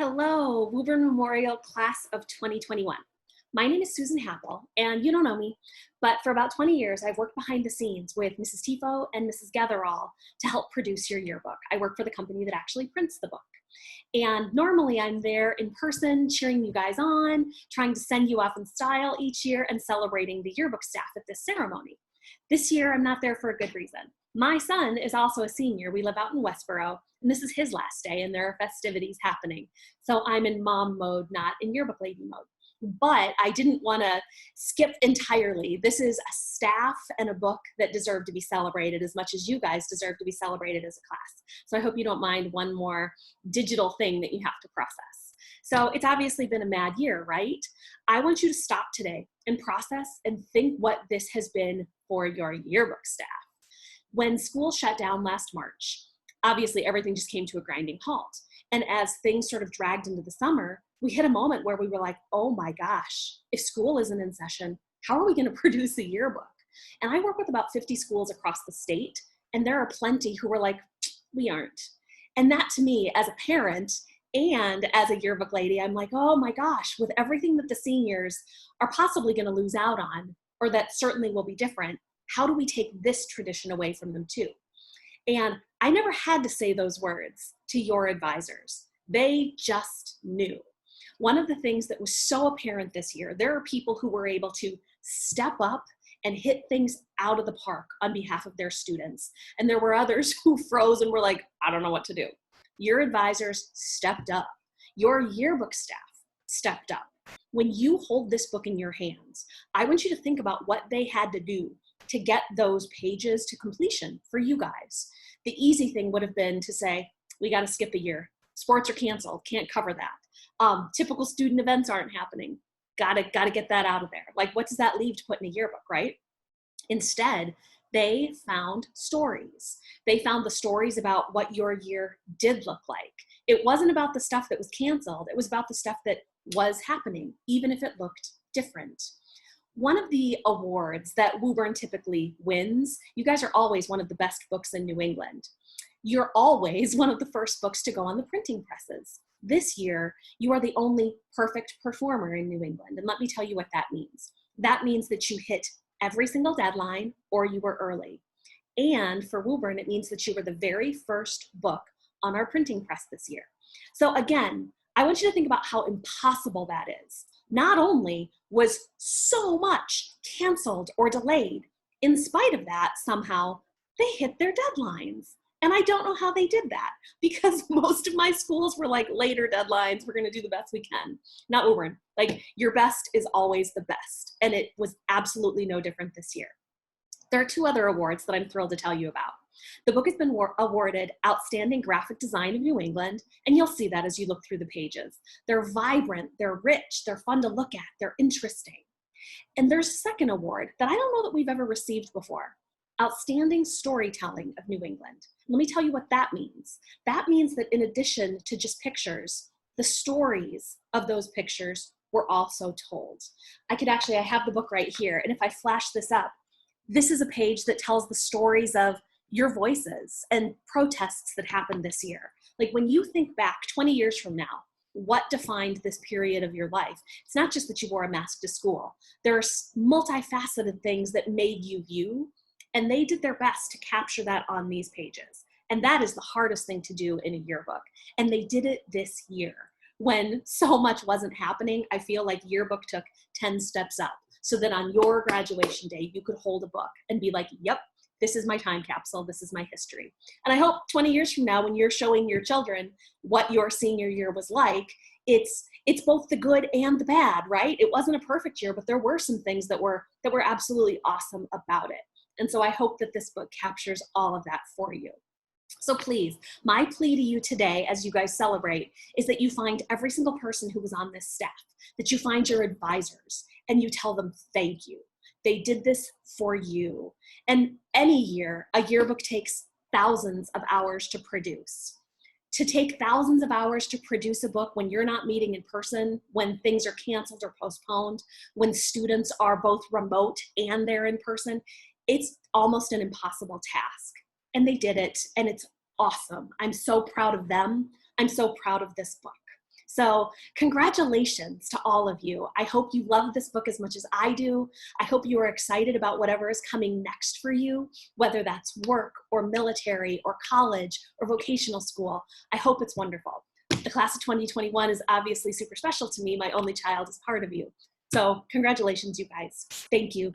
Hello, Woburn Memorial Class of 2021. My name is Susan Happel, and you don't know me, but for about 20 years, I've worked behind the scenes with Mrs. Tifo and Mrs. Gatherall to help produce your yearbook. I work for the company that actually prints the book. And normally I'm there in person, cheering you guys on, trying to send you off in style each year and celebrating the yearbook staff at this ceremony. This year, I'm not there for a good reason. My son is also a senior. We live out in Westboro, and this is his last day, and there are festivities happening. So I'm in mom mode, not in yearbook lady mode. But I didn't want to skip entirely. This is a staff and a book that deserve to be celebrated as much as you guys deserve to be celebrated as a class. So I hope you don't mind one more digital thing that you have to process. So it's obviously been a mad year, right? I want you to stop today and process and think what this has been for your yearbook staff. When school shut down last March, obviously everything just came to a grinding halt. And as things sort of dragged into the summer, we hit a moment where we were like, oh my gosh, if school isn't in session, how are we going to produce a yearbook? And I work with about 50 schools across the state, and there are plenty who were like, we aren't. And that to me, as a parent and as a yearbook lady, I'm like, oh my gosh, with everything that the seniors are possibly going to lose out on, or that certainly will be different, how do we take this tradition away from them too? And I never had to say those words to your advisors. They just knew. One of the things that was so apparent this year, there are people who were able to step up and hit things out of the park on behalf of their students. And there were others who froze and were like, I don't know what to do. Your advisors stepped up. Your yearbook staff stepped up. When you hold this book in your hands, I want you to think about what they had to do to get those pages to completion for you guys. The easy thing would have been to say, we got to skip a year. Sports are canceled, can't cover that. Typical student events aren't happening. Gotta get that out of there. Like, what does that leave to put in a yearbook, right? Instead, they found stories. They found the stories about what your year did look like. It wasn't about the stuff that was canceled. It was about the stuff that was happening, even if it looked different. One of the awards that Woburn typically wins, you guys are always one of the best books in New England. You're always one of the first books to go on the printing presses. This year, you are the only perfect performer in New England. And let me tell you what that means. That means that you hit every single deadline or you were early. And for Woburn, it means that you were the very first book on our printing press this year. So again, I want you to think about how impossible that is. Not only was so much canceled or delayed, in spite of that, somehow they hit their deadlines. And I don't know how they did that, because most of my schools were like later deadlines. We're going to do the best we can. Not Woburn. Like, your best is always the best. And it was absolutely no different this year. There are two other awards that I'm thrilled to tell you about. The book has been awarded Outstanding Graphic Design of New England, and you'll see that as you look through the pages. They're vibrant, they're rich, they're fun to look at, they're interesting. And there's a second award that I don't know that we've ever received before. Outstanding Storytelling of New England. Let me tell you what that means. That means that in addition to just pictures, the stories of those pictures were also told. I have the book right here, and if I flash this up, this is a page that tells the stories of your voices and protests that happened this year. Like, when you think back 20 years from now, what defined this period of your life? It's not just that you wore a mask to school. There are multifaceted things that made you you, and they did their best to capture that on these pages. And that is the hardest thing to do in a yearbook. And they did it this year. When so much wasn't happening, I feel like Yearbook took 10 steps up so that on your graduation day, you could hold a book and be like, yep, this is my time capsule, this is my history. And I hope 20 years from now, when you're showing your children what your senior year was like, it's both the good and the bad, right? It wasn't a perfect year, but there were some things that were absolutely awesome about it. And so I hope that this book captures all of that for you. So please, my plea to you today as you guys celebrate is that you find every single person who was on this staff, that you find your advisors, and you tell them thank you. They did this for you. And any year, a yearbook takes thousands of hours to produce. To take thousands of hours to produce a book when you're not meeting in person, when things are canceled or postponed, when students are both remote and they're in person, it's almost an impossible task. And they did it, and it's awesome. I'm so proud of them. I'm so proud of this book. So congratulations to all of you. I hope you love this book as much as I do. I hope you are excited about whatever is coming next for you, whether that's work or military or college or vocational school. I hope it's wonderful. The class of 2021 is obviously super special to me. My only child is part of you. So congratulations, you guys. Thank you.